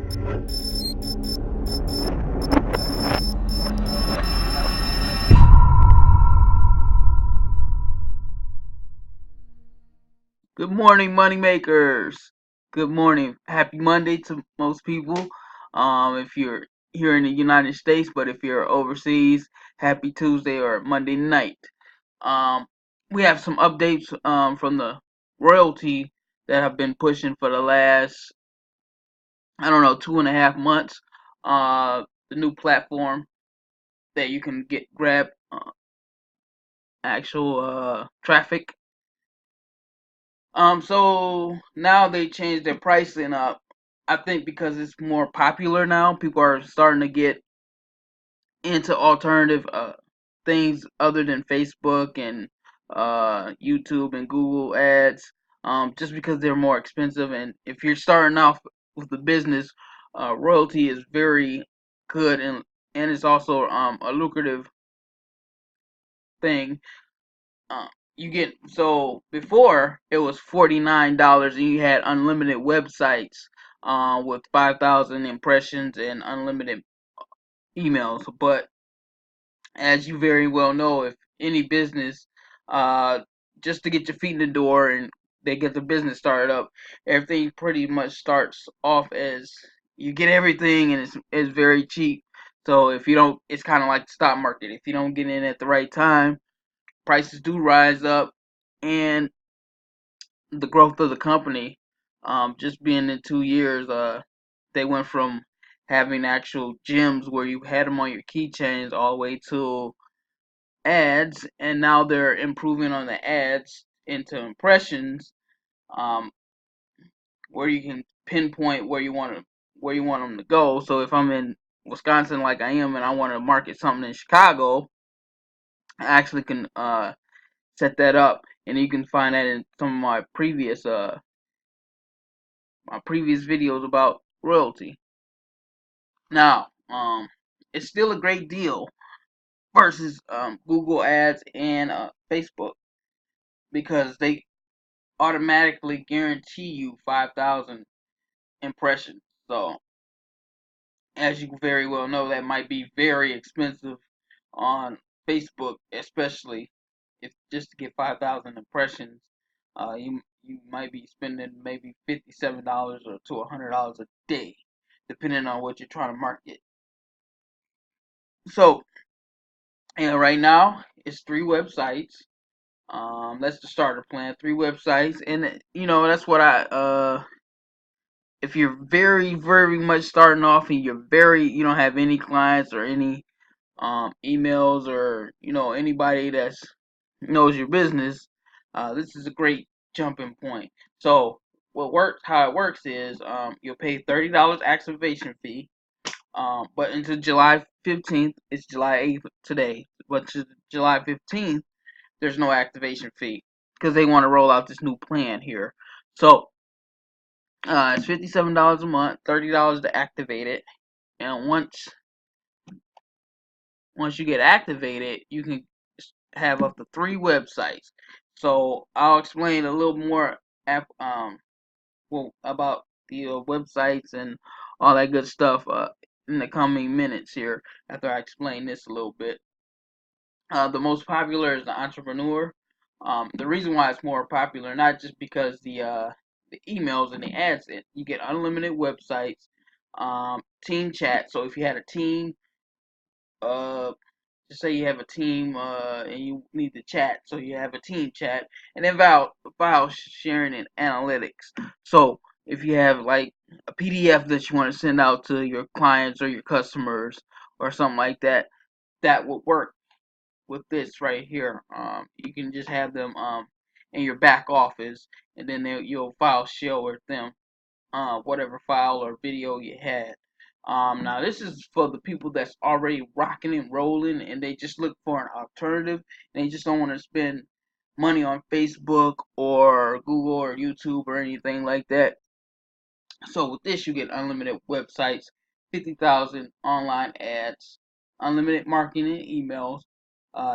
Good morning, money makers. Good morning. Happy Monday to most people. If you're here in the United States, but if you're overseas, happy Tuesday or Monday night. Um, we have some updates from the royalty that have been pushing for the last, I don't know, 2.5 months. The new platform that you can grab actual traffic. So now they changed their pricing up. I think because it's more popular now, people are starting to get into alternative things other than Facebook and YouTube and Google ads. Just because they're more expensive, and if you're starting off with the business, royalty is very good, and it's also a lucrative thing. uh, you get, so before it was $49 and you had unlimited websites with 5,000 impressions and unlimited emails. But as you very well know, if any business, uh, just to get your feet in the door and they get the business started up, everything pretty much starts off as you get everything and it's very cheap. So if you don't, it's kind of like the stock market. If you don't get in at the right time, prices do rise up, and the growth of the company, just being in 2 years, they went from having actual gyms where you had them on your keychains all the way to ads, and now they're improving on the ads into impressions, um, where you can pinpoint where you want them to go. So if I'm in Wisconsin, like I am, and I want to market something in Chicago, I actually can set that up, and you can find that in some of my previous videos about royalty. Now, it's still a great deal versus Google Ads and Facebook, because they automatically guarantee you 5,000 impressions. So, as you very well know, that might be very expensive on Facebook, especially if just to get 5,000 impressions. You might be spending maybe $57 or to $100 a day, depending on what you're trying to market. So, and right now it's 3 websites. That's the starter plan. 3 websites, and that's what if you're very very much starting off and you don't have any clients or any emails, or anybody that's knows your business, this is a great jumping point. So how it works is, you'll pay $30 activation fee. But until July 15th, it's July 8th today, but to July 15th, there's no activation fee because they want to roll out this new plan here. So it's $57 a month, $30 to activate it, and once you get activated, you can have up to 3 websites. So I'll explain a little more about the websites and all that good stuff in the coming minutes here after I explain this a little bit. The most popular is the Entrepreneur. The reason why it's more popular, not just because the emails and the ads, you get unlimited websites, team chat. So if you had a team, uh, just say you have a team, and you need to chat, so you have a team chat, and then file sharing and analytics. So if you have like a PDF that you want to send out to your clients or your customers or something like that, that would work with this right here. You can just have them in your back office, and then you'll file share with them whatever file or video you had. Now this is for the people that's already rocking and rolling, and they just look for an alternative, and they just don't want to spend money on Facebook or Google or YouTube or anything like that. So with this, you get unlimited websites, 50,000 online ads, unlimited marketing and emails,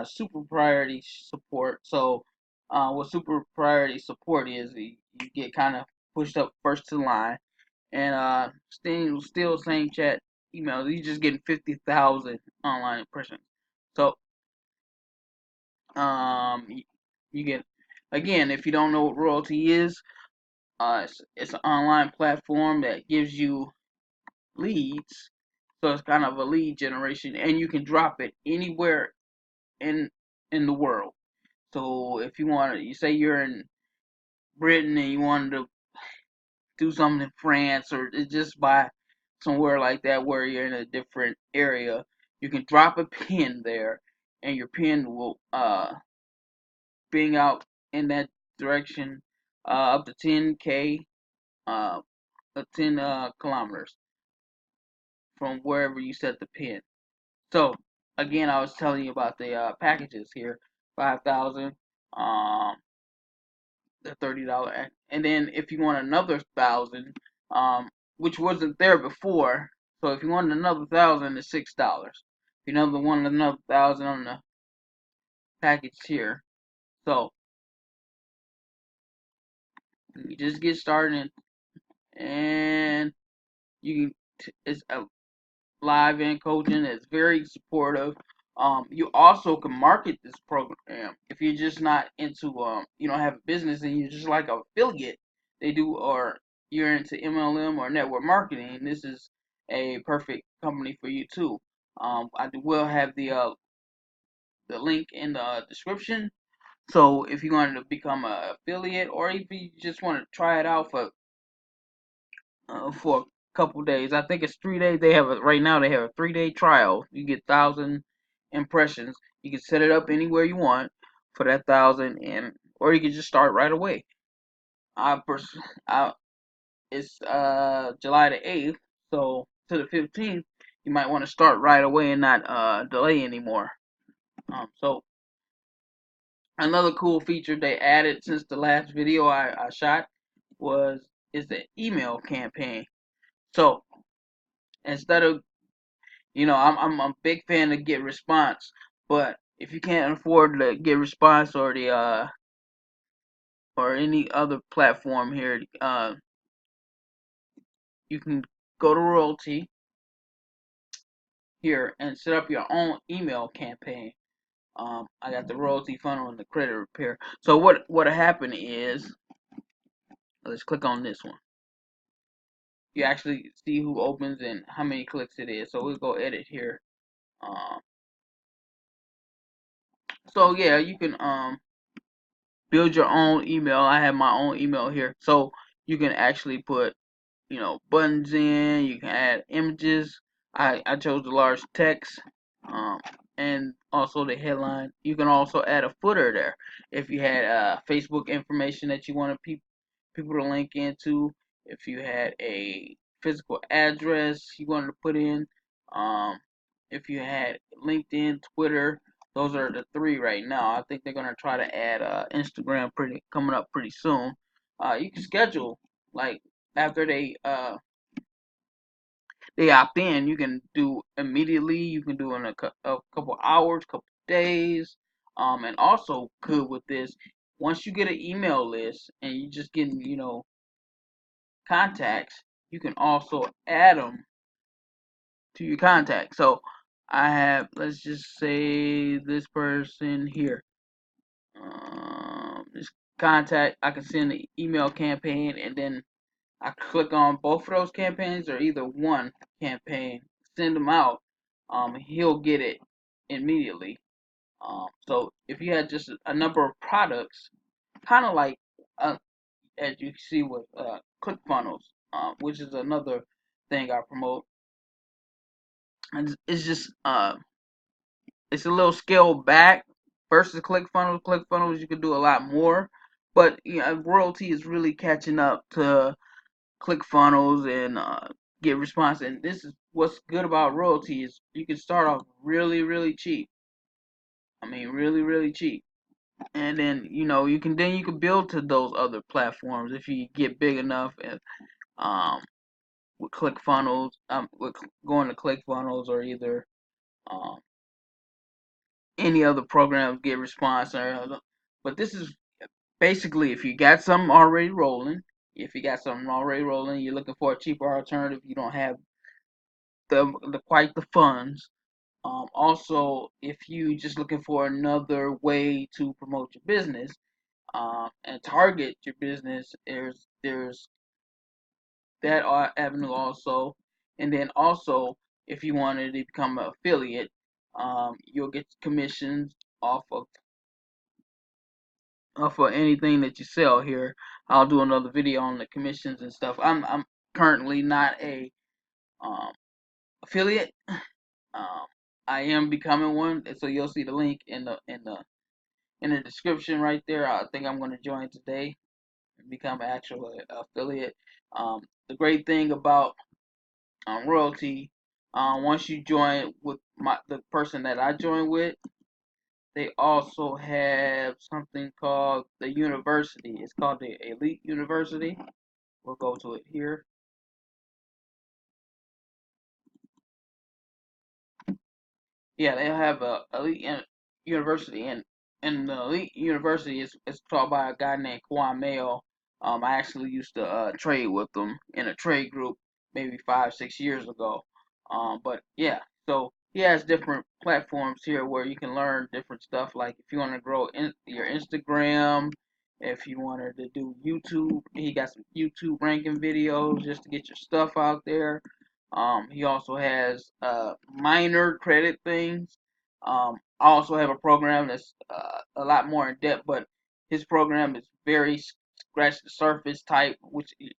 super priority support. So what super priority support is, you get kind of pushed up first to the line, and still same chat emails. You're just getting 50,000 online impressions. So you, you get, again, if you don't know what Royalty is, it's an online platform that gives you leads. So it's kind of a lead generation, and you can drop it anywhere in the world. So if you want to, you say you're in Britain and you wanted to do something in France or just by somewhere like that where you're in a different area, you can drop a pin there, and your pin will bring out in that direction up to 10k, uh, 10 kilometers from wherever you set the pin. So again, I was telling you about the packages here, 5,000, um, the $30, and then if you want another 1,000, which wasn't there before, so if you want another 1,000, it's $6. If you want another 1,000 on the package here, so you just get started, and you can. It's live and coaching. It's very supportive. You also can market this program if you're just not into you don't have a business and you're just like an affiliate. They do, or you're into MLM or network marketing. This is a perfect company for you too. I will have the link in the description. So if you wanted to become an affiliate, or if you just want to try it out for a couple days. I think it's 3 days. They have right now. They have a 3 day trial. You get 1,000 impressions. You can set it up anywhere you want for that 1,000, and or you can just start right away. I, pers- I It's July the 8th, so to the 15th. You might want to start right away and not delay anymore. So another cool feature they added since the last video I shot is the email campaign. So instead of, I'm a big fan of Get Response, but if you can't afford the Get Response or the or any other platform here, you can go to Royalty here and set up your own email campaign. I got the Royalty funnel and the credit repair. So what happened is, let's click on this one. You actually see who opens and how many clicks it is. So we'll go edit here. Um, so yeah, you can build your own email. I have my own email here, so you can actually put, buttons in. You can add images. I chose the large text, um, and also the headline. You can also add a footer there if you had Facebook information that you wanted people to link into. If you had a physical address you wanted to put in, um, if you had LinkedIn, Twitter, those are the three right now. I think they're gonna try to add Instagram pretty coming up pretty soon. You can schedule, like, after they opt in, you can do immediately. You can do in a couple hours, couple days. And also good with this, once you get an email list and you just getting, contacts, you can also add them to your contacts. So I have, let's just say, this person here. This contact, I can send an email campaign, and then I click on both of those campaigns or either one campaign, send them out. He'll get it immediately. So if you had just a number of products, kind of like uh, as you see with ClickFunnels, which is another thing I promote. And it's just it's a little scale back versus ClickFunnels. ClickFunnels you can do a lot more, but Royalty is really catching up to ClickFunnels and Get Response. And this is what's good about Royalty is you can start off really really cheap. I mean really really cheap, and then you can build to those other platforms if you get big enough. And with ClickFunnels, with going to ClickFunnels or either um, any other programs, Get Response or other. But this is basically if you got something already rolling, If you got something already rolling, you're looking for a cheaper alternative, you don't have the quite the funds. Also, if you just looking for another way to promote your business and target your business, there's that avenue also. And then also, if you wanted to become an affiliate, you'll get commissions off of anything that you sell here. I'll do another video on the commissions and stuff. I'm currently not a um, affiliate. Um, I am becoming one, so you'll see the link in the description right there. I think I'm going to join today and become an actual affiliate. The great thing about royalty, once you join with the person that I join with, they also have something called the university. It's called the Elite University. We'll go to it here. Yeah, they have a elite university, and the elite university is taught by a guy named Kwan Mayo. I actually used to trade with them in a trade group maybe 5 6 years ago. But yeah, so he has different platforms here where you can learn different stuff. Like if you want to grow your Instagram, if you wanted to do YouTube, he got some YouTube ranking videos just to get your stuff out there. He also has minor credit things. I also have a program that's a lot more in depth, but his program is very scratch the surface type, which it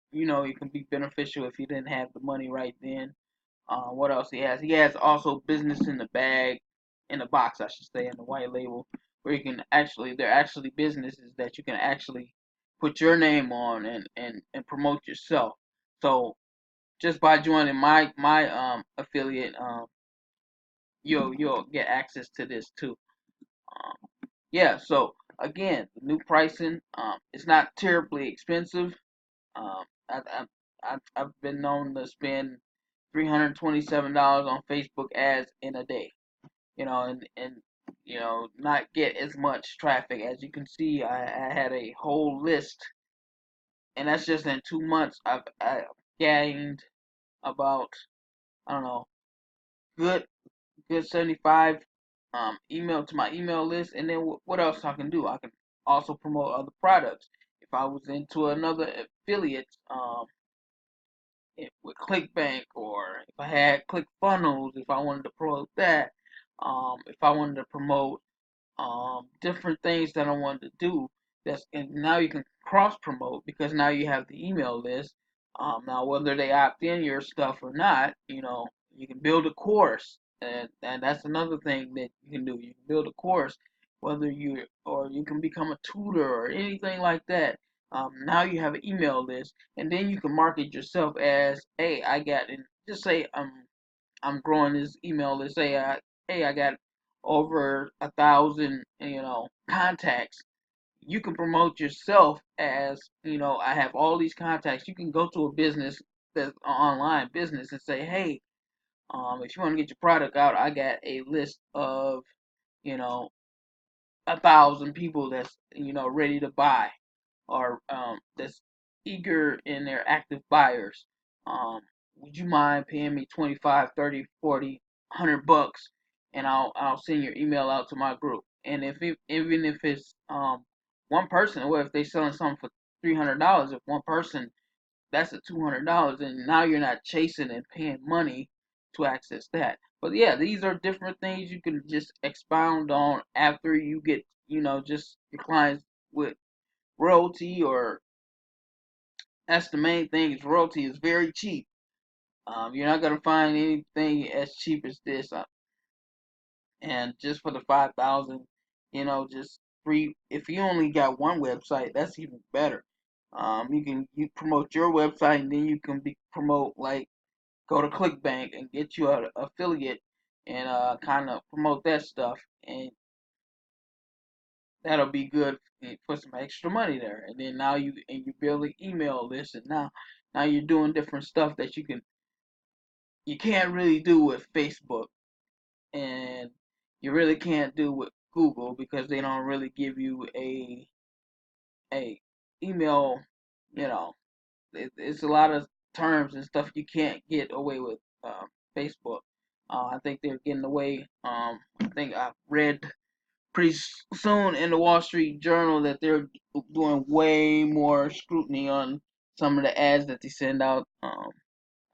can be beneficial if you didn't have the money right then. What else he has? He has also business in the bag, in the box, I should say, in the white label, where you can actually they're actually businesses that you can actually put your name on and promote yourself. So just by joining my affiliate, you'll get access to this too. Yeah, so again, the new pricing, it's not terribly expensive. I've been known to spend $327 on Facebook ads in a day. And not get as much traffic. As you can see, I had a whole list, and that's just in 2 months. I gained about, I don't know, good good 75 email to my email list. And then what else I can do? I can also promote other products. If I was into another affiliate with ClickBank, or if I had ClickFunnels, if I wanted to promote that, if I wanted to promote different things that I wanted to do. And now you can cross promote because now you have the email list. Now whether they opt in your stuff or not, you can build a course, and that's another thing that you can do. You can build a course, whether you can become a tutor or anything like that. Now you have an email list, and then you can market yourself as, hey, I got, and just say I'm growing this email list. Say, hey, I got over 1,000, contacts. You can promote yourself as, I have all these contacts. You can go to a business that's an online business and say, hey, if you want to get your product out, I got a list of, you know, 1,000 people that's, ready to buy, or that's eager in their active buyers. Um, would you mind paying me 25, 30, 40, 100 bucks, and I'll send your email out to my group. And even if it's one person, or if they're selling something for $300, if one person, that's a $200, and now you're not chasing and paying money to access that. But yeah, these are different things you can just expound on after you get, just your clients with royalty. Or that's the main thing, is royalty is very cheap. You're not gonna find anything as cheap as this. And just for the 5,000, just free. If you only got one website, that's even better. You promote your website, and then you can promote, like, go to ClickBank and get you an affiliate, and kind of promote that stuff, and that'll be good for some extra money there. And then now you build an email list, and now you're doing different stuff that you can't really do with Facebook, and you really can't do with Google, because they don't really give you a email, you know. it's a lot of terms and stuff you can't get away with Facebook. I think they're getting away. I think I read pretty soon in the Wall Street Journal that they're doing way more scrutiny on some of the ads that they send out.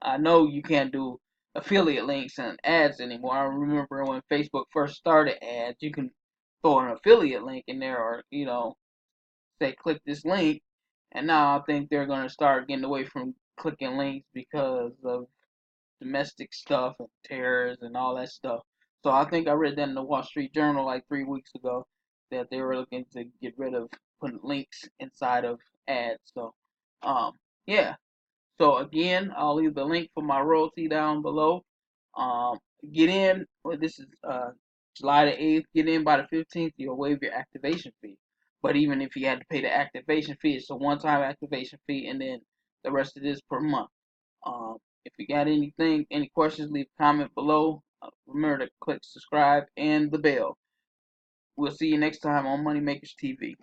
I know you can't do affiliate links and ads anymore. I remember when Facebook first started ads, you can throw an affiliate link in there, or say click this link. And now I think they're gonna start getting away from clicking links because of domestic stuff and terrorists and all that stuff. So I think I read that in the Wall Street Journal like 3 weeks ago that they were looking to get rid of putting links inside of ads. So um yeah. So again, I'll leave the link for my royalty down below. Um, get in. Well, this is July the 8th. Get in by the 15th. You'll waive your activation fee. But even if you had to pay the activation fee, it's a one-time activation fee, and then the rest of this per month. Um, if you got any questions, leave a comment below. Remember to click subscribe and the bell. We'll see you next time on Moneymakers TV.